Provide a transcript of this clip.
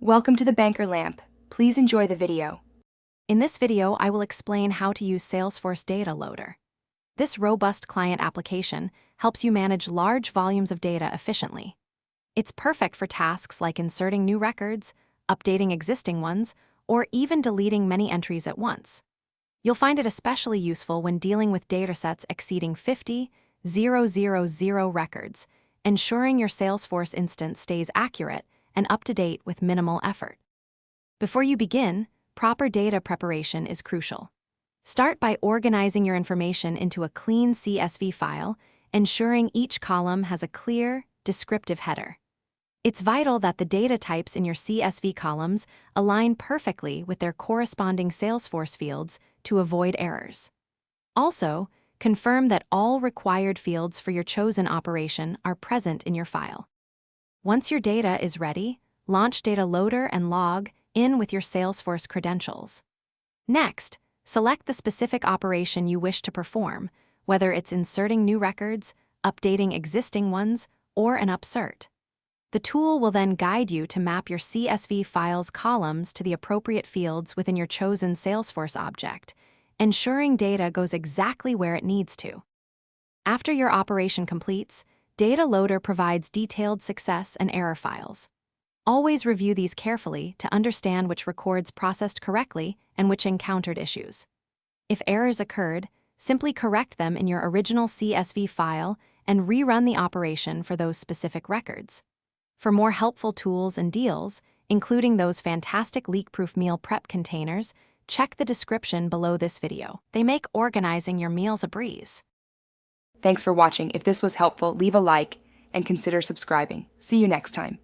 Welcome to the Banker Lamp. Please enjoy the video. In this video, I will explain how to use Salesforce Data Loader. This robust client application helps you manage large volumes of data efficiently. It's perfect for tasks like inserting new records, updating existing ones, or even deleting many entries at once. You'll find it especially useful when dealing with datasets exceeding 50,000 records, ensuring your Salesforce instance stays accurate and up to date with minimal effort. Before you begin, proper data preparation is crucial. Start by organizing your information into a clean CSV file, ensuring each column has a clear, descriptive header. It's vital that the data types in your CSV columns align perfectly with their corresponding Salesforce fields to avoid errors. Also, confirm that all required fields for your chosen operation are present in your file. Once your data is ready, launch Data Loader and log in with your Salesforce credentials. Next, select the specific operation you wish to perform, whether it's inserting new records, updating existing ones, or an upsert. The tool will then guide you to map your CSV file's columns to the appropriate fields within your chosen Salesforce object, ensuring data goes exactly where it needs to. After your operation completes, Data Loader provides detailed success and error files. Always review these carefully to understand which records processed correctly and which encountered issues. If errors occurred, simply correct them in your original CSV file and rerun the operation for those specific records. For more helpful tools and deals, including those fantastic leak-proof meal prep containers, check the description below this video. They make organizing your meals a breeze. Thanks for watching. If this was helpful, leave a like and consider subscribing. See you next time.